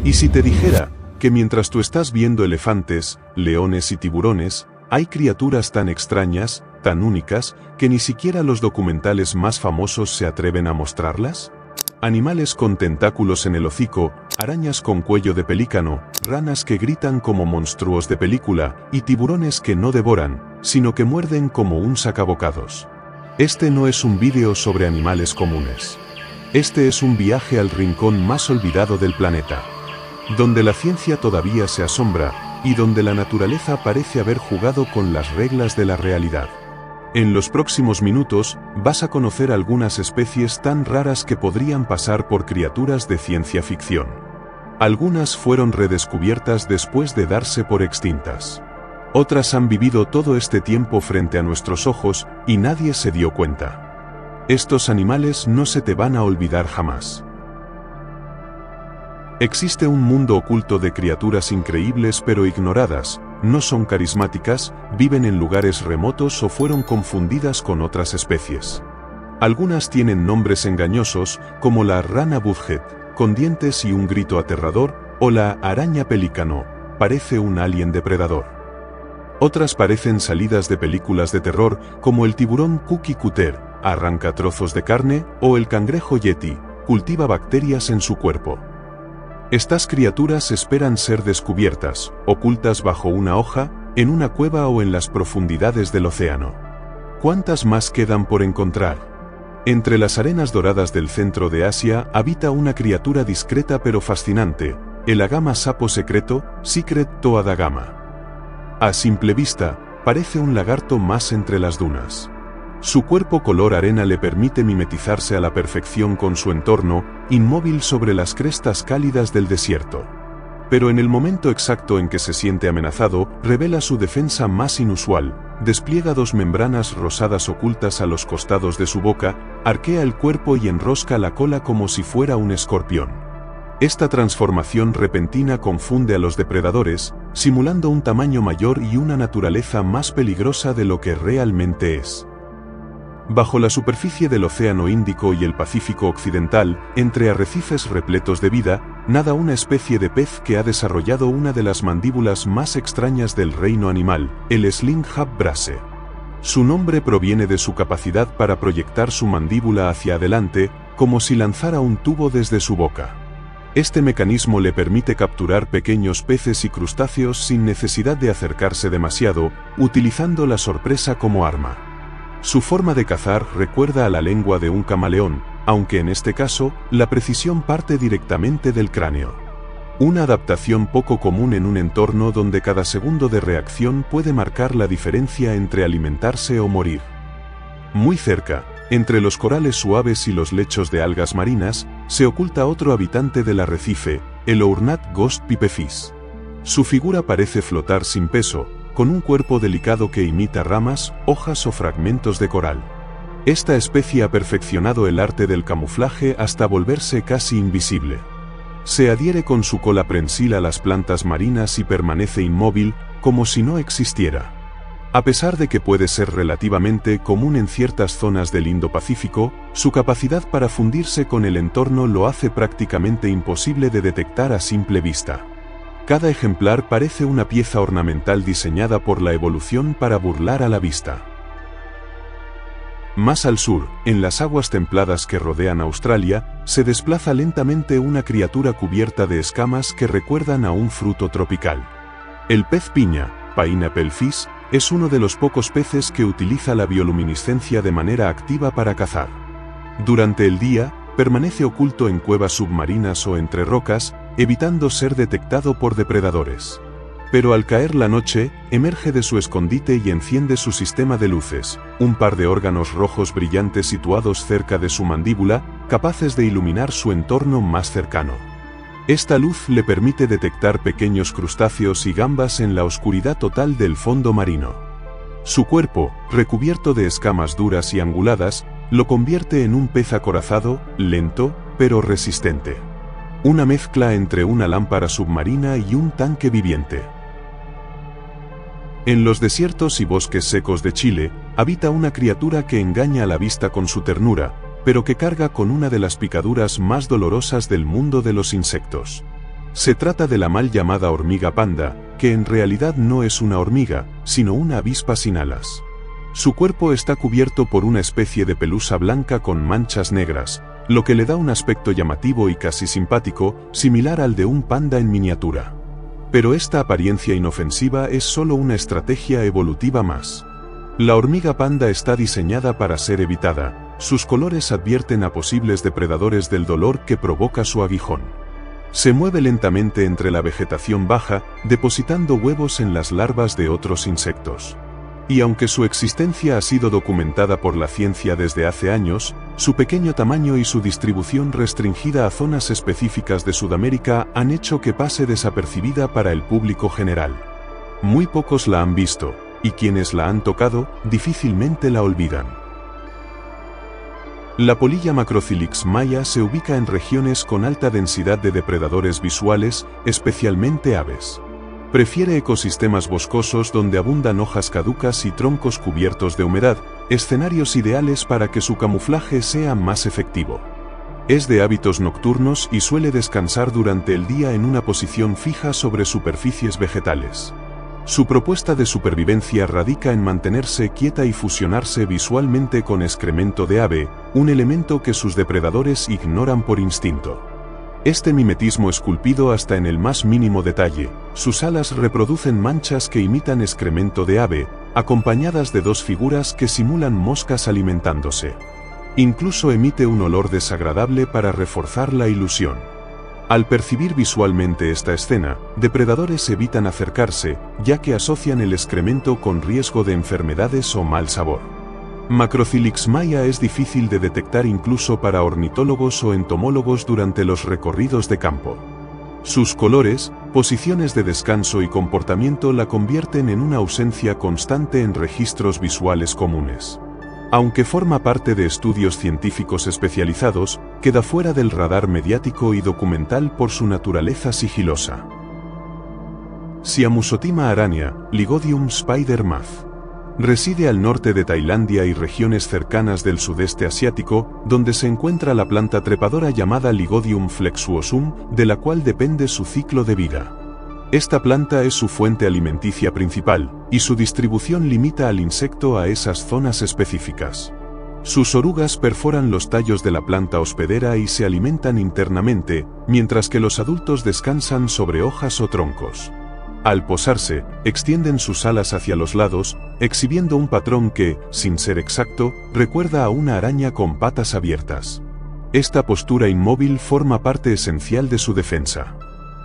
¿Y si te dijera que mientras tú estás viendo elefantes, leones y tiburones, hay criaturas tan extrañas, tan únicas, que ni siquiera los documentales más famosos se atreven a mostrarlas? Animales con tentáculos en el hocico, arañas con cuello de pelícano, ranas que gritan como monstruos de película, y tiburones que no devoran, sino que muerden como un sacabocados. Este no es un vídeo sobre animales comunes. Este es un viaje al rincón más olvidado del planeta, donde la ciencia todavía se asombra, y donde la naturaleza parece haber jugado con las reglas de la realidad. En los próximos minutos, vas a conocer algunas especies tan raras que podrían pasar por criaturas de ciencia ficción. Algunas fueron redescubiertas después de darse por extintas. Otras han vivido todo este tiempo frente a nuestros ojos, y nadie se dio cuenta. Estos animales no se te van a olvidar jamás. Existe un mundo oculto de criaturas increíbles pero ignoradas. No son carismáticas, viven en lugares remotos o fueron confundidas con otras especies. Algunas tienen nombres engañosos, como la rana Buzzhead, con dientes y un grito aterrador, o la araña pelícano, parece un alien depredador. Otras parecen salidas de películas de terror, como el tiburón Cookie Cutter, arranca trozos de carne, o el cangrejo Yeti, cultiva bacterias en su cuerpo. Estas criaturas esperan ser descubiertas, ocultas bajo una hoja, en una cueva o en las profundidades del océano. ¿Cuántas más quedan por encontrar? Entre las arenas doradas del centro de Asia habita una criatura discreta pero fascinante, el agama sapo secreto, Secret Toad Agama. A simple vista, parece un lagarto más entre las dunas. Su cuerpo color arena le permite mimetizarse a la perfección con su entorno, inmóvil sobre las crestas cálidas del desierto. Pero en el momento exacto en que se siente amenazado, revela su defensa más inusual, despliega dos membranas rosadas ocultas a los costados de su boca, arquea el cuerpo y enrosca la cola como si fuera un escorpión. Esta transformación repentina confunde a los depredadores, simulando un tamaño mayor y una naturaleza más peligrosa de lo que realmente es. Bajo la superficie del Océano Índico y el Pacífico Occidental, entre arrecifes repletos de vida, nada una especie de pez que ha desarrollado una de las mandíbulas más extrañas del reino animal, el Sling-Hab Brace. Su nombre proviene de su capacidad para proyectar su mandíbula hacia adelante, como si lanzara un tubo desde su boca. Este mecanismo le permite capturar pequeños peces y crustáceos sin necesidad de acercarse demasiado, utilizando la sorpresa como arma. Su forma de cazar recuerda a la lengua de un camaleón, aunque en este caso, la precisión parte directamente del cráneo. Una adaptación poco común en un entorno donde cada segundo de reacción puede marcar la diferencia entre alimentarse o morir. Muy cerca, entre los corales suaves y los lechos de algas marinas, se oculta otro habitante del arrecife, el Ournat Ghost Pipefish. Su figura parece flotar sin peso, con un cuerpo delicado que imita ramas, hojas o fragmentos de coral. Esta especie ha perfeccionado el arte del camuflaje hasta volverse casi invisible. Se adhiere con su cola prensil a las plantas marinas y permanece inmóvil, como si no existiera. A pesar de que puede ser relativamente común en ciertas zonas del Indo-Pacífico, su capacidad para fundirse con el entorno lo hace prácticamente imposible de detectar a simple vista. Cada ejemplar parece una pieza ornamental diseñada por la evolución para burlar a la vista. Más al sur, en las aguas templadas que rodean Australia, se desplaza lentamente una criatura cubierta de escamas que recuerdan a un fruto tropical. El pez piña, Pineapple Fish, es uno de los pocos peces que utiliza la bioluminiscencia de manera activa para cazar. Durante el día, permanece oculto en cuevas submarinas o entre rocas, evitando ser detectado por depredadores. Pero al caer la noche, emerge de su escondite y enciende su sistema de luces, un par de órganos rojos brillantes situados cerca de su mandíbula, capaces de iluminar su entorno más cercano. Esta luz le permite detectar pequeños crustáceos y gambas en la oscuridad total del fondo marino. Su cuerpo, recubierto de escamas duras y anguladas, lo convierte en un pez acorazado, lento, pero resistente. Una mezcla entre una lámpara submarina y un tanque viviente. En los desiertos y bosques secos de Chile, habita una criatura que engaña a la vista con su ternura, pero que carga con una de las picaduras más dolorosas del mundo de los insectos. Se trata de la mal llamada hormiga panda, que en realidad no es una hormiga, sino una avispa sin alas. Su cuerpo está cubierto por una especie de pelusa blanca con manchas negras, lo que le da un aspecto llamativo y casi simpático, similar al de un panda en miniatura. Pero esta apariencia inofensiva es solo una estrategia evolutiva más. La hormiga panda está diseñada para ser evitada, sus colores advierten a posibles depredadores del dolor que provoca su aguijón. Se mueve lentamente entre la vegetación baja, depositando huevos en las larvas de otros insectos. Y aunque su existencia ha sido documentada por la ciencia desde hace años, su pequeño tamaño y su distribución restringida a zonas específicas de Sudamérica han hecho que pase desapercibida para el público general. Muy pocos la han visto, y quienes la han tocado, difícilmente la olvidan. La polilla Macrocylix maya se ubica en regiones con alta densidad de depredadores visuales, especialmente aves. Prefiere ecosistemas boscosos donde abundan hojas caducas y troncos cubiertos de humedad, escenarios ideales para que su camuflaje sea más efectivo. Es de hábitos nocturnos y suele descansar durante el día en una posición fija sobre superficies vegetales. Su propuesta de supervivencia radica en mantenerse quieta y fusionarse visualmente con excremento de ave, un elemento que sus depredadores ignoran por instinto. Este mimetismo esculpido hasta en el más mínimo detalle, sus alas reproducen manchas que imitan excremento de ave, acompañadas de dos figuras que simulan moscas alimentándose. Incluso emite un olor desagradable para reforzar la ilusión. Al percibir visualmente esta escena, depredadores evitan acercarse, ya que asocian el excremento con riesgo de enfermedades o mal sabor. Macrocylix maya es difícil de detectar incluso para ornitólogos o entomólogos durante los recorridos de campo. Sus colores, posiciones de descanso y comportamiento la convierten en una ausencia constante en registros visuales comunes. Aunque forma parte de estudios científicos especializados, queda fuera del radar mediático y documental por su naturaleza sigilosa. Siamusotima aranea, Lygodium spider-moth. Reside al norte de Tailandia y regiones cercanas del sudeste asiático, donde se encuentra la planta trepadora llamada Lygodium flexuosum, de la cual depende su ciclo de vida. Esta planta es su fuente alimenticia principal, y su distribución limita al insecto a esas zonas específicas. Sus orugas perforan los tallos de la planta hospedera y se alimentan internamente, mientras que los adultos descansan sobre hojas o troncos. Al posarse, extienden sus alas hacia los lados, exhibiendo un patrón que, sin ser exacto, recuerda a una araña con patas abiertas. Esta postura inmóvil forma parte esencial de su defensa.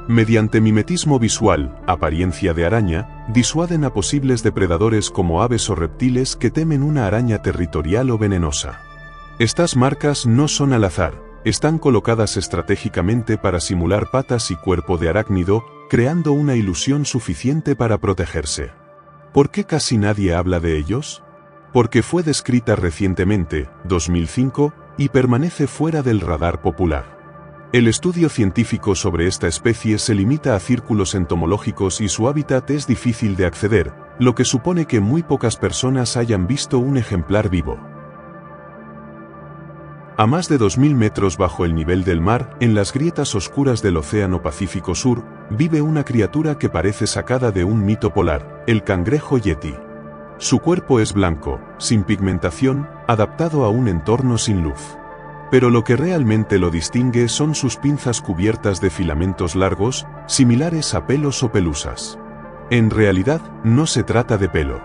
Mediante mimetismo visual, apariencia de araña, disuaden a posibles depredadores como aves o reptiles que temen una araña territorial o venenosa. Estas marcas no son al azar, están colocadas estratégicamente para simular patas y cuerpo de arácnido, creando una ilusión suficiente para protegerse. ¿Por qué casi nadie habla de ellos? Porque fue descrita recientemente, 2005, y permanece fuera del radar popular. El estudio científico sobre esta especie se limita a círculos entomológicos y su hábitat es difícil de acceder, lo que supone que muy pocas personas hayan visto un ejemplar vivo. A más de 2000 metros bajo el nivel del mar, en las grietas oscuras del Océano Pacífico Sur, vive una criatura que parece sacada de un mito polar, el cangrejo yeti. Su cuerpo es blanco, sin pigmentación, adaptado a un entorno sin luz. Pero lo que realmente lo distingue son sus pinzas cubiertas de filamentos largos, similares a pelos o pelusas. En realidad, no se trata de pelo.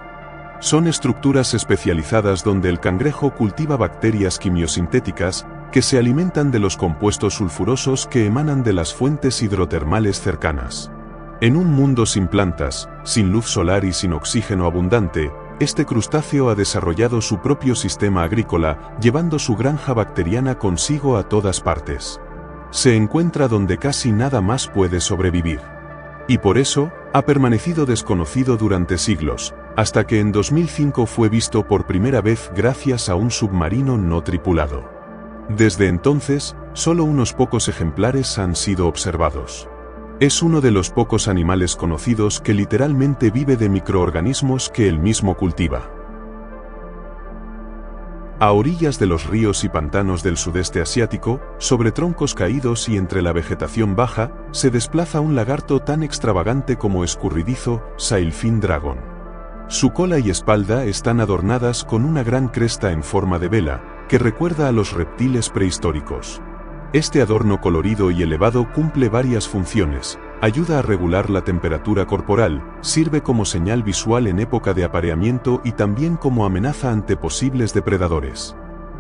Son estructuras especializadas donde el cangrejo cultiva bacterias quimiosintéticas, que se alimentan de los compuestos sulfurosos que emanan de las fuentes hidrotermales cercanas. En un mundo sin plantas, sin luz solar y sin oxígeno abundante, este crustáceo ha desarrollado su propio sistema agrícola, llevando su granja bacteriana consigo a todas partes. Se encuentra donde casi nada más puede sobrevivir. Y por eso, ha permanecido desconocido durante siglos, hasta que en 2005 fue visto por primera vez gracias a un submarino no tripulado. Desde entonces, solo unos pocos ejemplares han sido observados. Es uno de los pocos animales conocidos que literalmente vive de microorganismos que él mismo cultiva. A orillas de los ríos y pantanos del sudeste asiático, sobre troncos caídos y entre la vegetación baja, se desplaza un lagarto tan extravagante como escurridizo, Sailfin dragon. Su cola y espalda están adornadas con una gran cresta en forma de vela, que recuerda a los reptiles prehistóricos. Este adorno colorido y elevado cumple varias funciones: ayuda a regular la temperatura corporal, sirve como señal visual en época de apareamiento y también como amenaza ante posibles depredadores.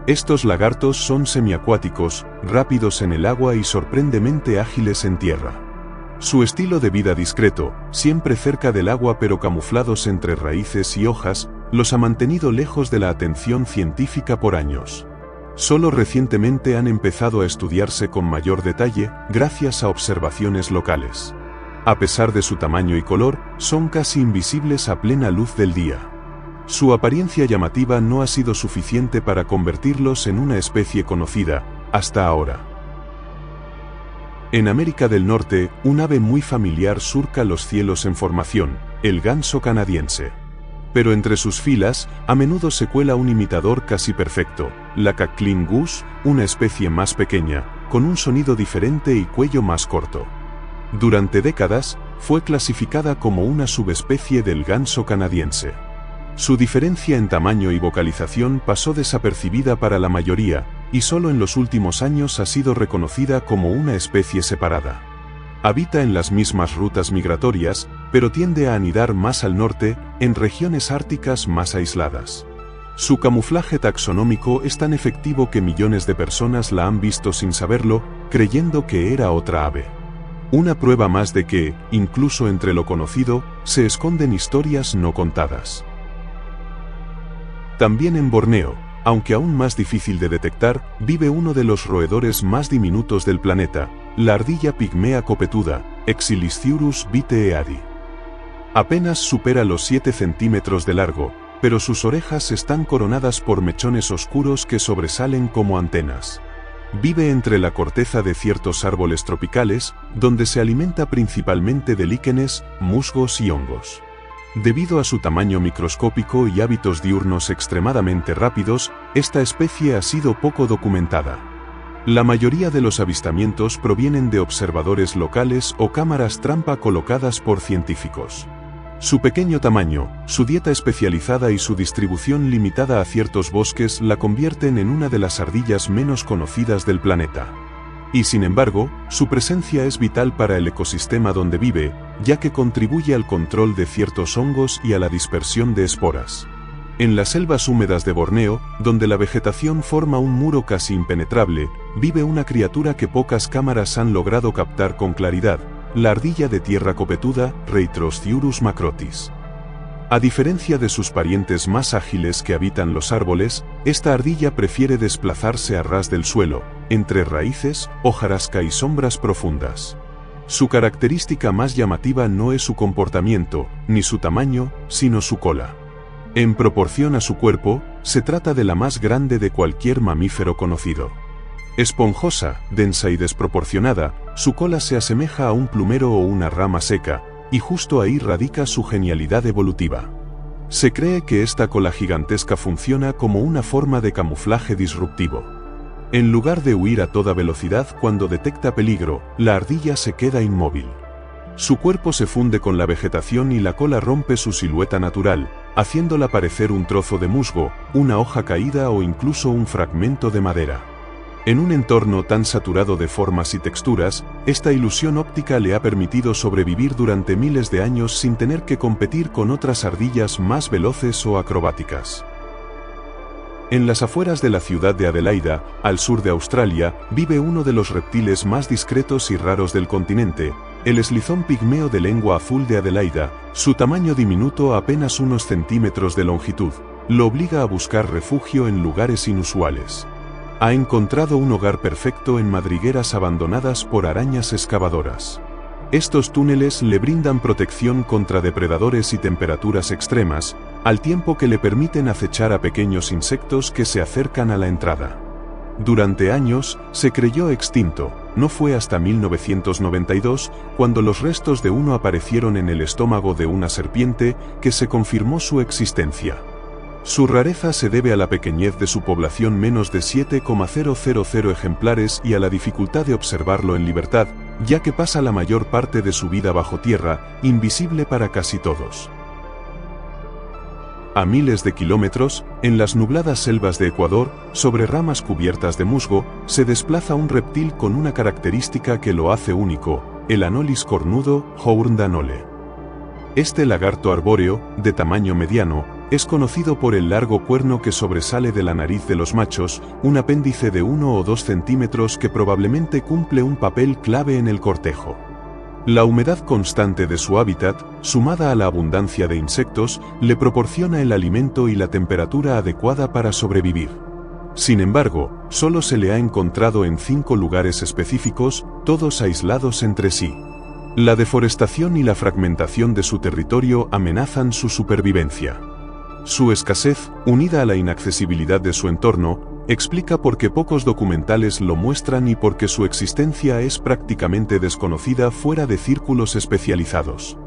Estos lagartos son semiacuáticos, rápidos en el agua y sorprendentemente ágiles en tierra. Su estilo de vida discreto, siempre cerca del agua pero camuflados entre raíces y hojas, los ha mantenido lejos de la atención científica por años. Solo recientemente han empezado a estudiarse con mayor detalle, gracias a observaciones locales. A pesar de su tamaño y color, son casi invisibles a plena luz del día. Su apariencia llamativa no ha sido suficiente para convertirlos en una especie conocida, hasta ahora. En América del Norte, un ave muy familiar surca los cielos en formación, el ganso canadiense. Pero entre sus filas, a menudo se cuela un imitador casi perfecto, la cackling goose, una especie más pequeña, con un sonido diferente y cuello más corto. Durante décadas, fue clasificada como una subespecie del ganso canadiense. Su diferencia en tamaño y vocalización pasó desapercibida para la mayoría, y solo en los últimos años ha sido reconocida como una especie separada. Habita en las mismas rutas migratorias, pero tiende a anidar más al norte, en regiones árticas más aisladas. Su camuflaje taxonómico es tan efectivo que millones de personas la han visto sin saberlo, creyendo que era otra ave. Una prueba más de que, incluso entre lo conocido, se esconden historias no contadas. También en Borneo, aunque aún más difícil de detectar, vive uno de los roedores más diminutos del planeta, la ardilla pigmea copetuda, Exilistiurus viteeadi. Apenas supera los 7 centímetros de largo, pero sus orejas están coronadas por mechones oscuros que sobresalen como antenas. Vive entre la corteza de ciertos árboles tropicales, donde se alimenta principalmente de líquenes, musgos y hongos. Debido a su tamaño microscópico y hábitos diurnos extremadamente rápidos, esta especie ha sido poco documentada. La mayoría de los avistamientos provienen de observadores locales o cámaras trampa colocadas por científicos. Su pequeño tamaño, su dieta especializada y su distribución limitada a ciertos bosques la convierten en una de las ardillas menos conocidas del planeta. Y sin embargo, su presencia es vital para el ecosistema donde vive, ya que contribuye al control de ciertos hongos y a la dispersión de esporas. En las selvas húmedas de Borneo, donde la vegetación forma un muro casi impenetrable, vive una criatura que pocas cámaras han logrado captar con claridad, la ardilla de tierra copetuda, Reitrosciurus macrotis. A diferencia de sus parientes más ágiles que habitan los árboles, esta ardilla prefiere desplazarse a ras del suelo, entre raíces, hojarasca y sombras profundas. Su característica más llamativa no es su comportamiento, ni su tamaño, sino su cola. En proporción a su cuerpo, se trata de la más grande de cualquier mamífero conocido. Esponjosa, densa y desproporcionada, su cola se asemeja a un plumero o una rama seca, y justo ahí radica su genialidad evolutiva. Se cree que esta cola gigantesca funciona como una forma de camuflaje disruptivo. En lugar de huir a toda velocidad cuando detecta peligro, la ardilla se queda inmóvil. Su cuerpo se funde con la vegetación y la cola rompe su silueta natural, haciéndola parecer un trozo de musgo, una hoja caída o incluso un fragmento de madera. En un entorno tan saturado de formas y texturas, esta ilusión óptica le ha permitido sobrevivir durante miles de años sin tener que competir con otras ardillas más veloces o acrobáticas. En las afueras de la ciudad de Adelaida, al sur de Australia, vive uno de los reptiles más discretos y raros del continente, el eslizón pigmeo de lengua azul de Adelaida. Su tamaño diminuto, apenas unos centímetros de longitud, lo obliga a buscar refugio en lugares inusuales. Ha encontrado un hogar perfecto en madrigueras abandonadas por arañas excavadoras. Estos túneles le brindan protección contra depredadores y temperaturas extremas, al tiempo que le permiten acechar a pequeños insectos que se acercan a la entrada. Durante años, se creyó extinto. No fue hasta 1992, cuando los restos de uno aparecieron en el estómago de una serpiente, que se confirmó su existencia. Su rareza se debe a la pequeñez de su población, menos de 7,000 ejemplares, y a la dificultad de observarlo en libertad, ya que pasa la mayor parte de su vida bajo tierra, invisible para casi todos. A miles de kilómetros, en las nubladas selvas de Ecuador, sobre ramas cubiertas de musgo, se desplaza un reptil con una característica que lo hace único, el Anolis cornudo, Hourn anole. Este lagarto arbóreo, de tamaño mediano, es conocido por el largo cuerno que sobresale de la nariz de los machos, un apéndice de 1 o 2 centímetros que probablemente cumple un papel clave en el cortejo. La humedad constante de su hábitat, sumada a la abundancia de insectos, le proporciona el alimento y la temperatura adecuada para sobrevivir. Sin embargo, solo se le ha encontrado en 5 lugares específicos, todos aislados entre sí. La deforestación y la fragmentación de su territorio amenazan su supervivencia. Su escasez, unida a la inaccesibilidad de su entorno, explica por qué pocos documentales lo muestran y por qué su existencia es prácticamente desconocida fuera de círculos especializados.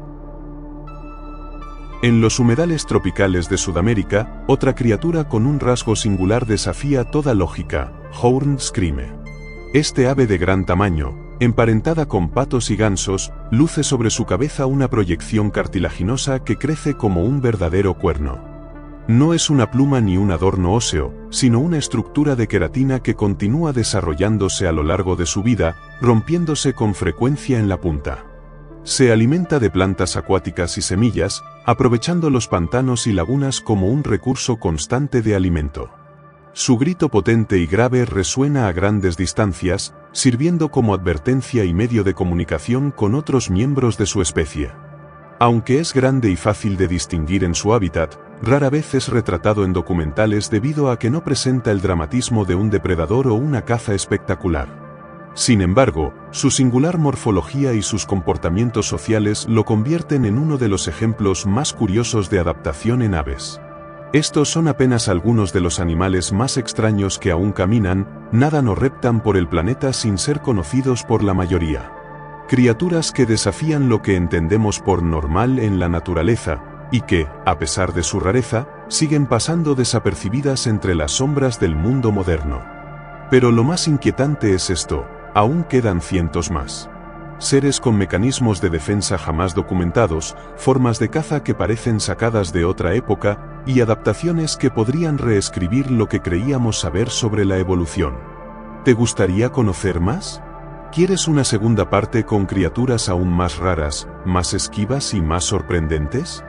En los humedales tropicales de Sudamérica, otra criatura con un rasgo singular desafía toda lógica, Hourn scrime. Este ave de gran tamaño, emparentada con patos y gansos, luce sobre su cabeza una proyección cartilaginosa que crece como un verdadero cuerno. No es una pluma ni un adorno óseo, sino una estructura de queratina que continúa desarrollándose a lo largo de su vida, rompiéndose con frecuencia en la punta. Se alimenta de plantas acuáticas y semillas, aprovechando los pantanos y lagunas como un recurso constante de alimento. Su grito potente y grave resuena a grandes distancias, sirviendo como advertencia y medio de comunicación con otros miembros de su especie. Aunque es grande y fácil de distinguir en su hábitat, rara vez es retratado en documentales debido a que no presenta el dramatismo de un depredador o una caza espectacular. Sin embargo, su singular morfología y sus comportamientos sociales lo convierten en uno de los ejemplos más curiosos de adaptación en aves. Estos son apenas algunos de los animales más extraños que aún caminan, nadan o reptan por el planeta sin ser conocidos por la mayoría. Criaturas que desafían lo que entendemos por normal en la naturaleza, y que, a pesar de su rareza, siguen pasando desapercibidas entre las sombras del mundo moderno. Pero lo más inquietante es esto, aún quedan cientos más. Seres con mecanismos de defensa jamás documentados, formas de caza que parecen sacadas de otra época, y adaptaciones que podrían reescribir lo que creíamos saber sobre la evolución. ¿Te gustaría conocer más? ¿Quieres una segunda parte con criaturas aún más raras, más esquivas y más sorprendentes?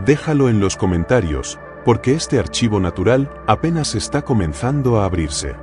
Déjalo en los comentarios, porque este archivo natural apenas está comenzando a abrirse.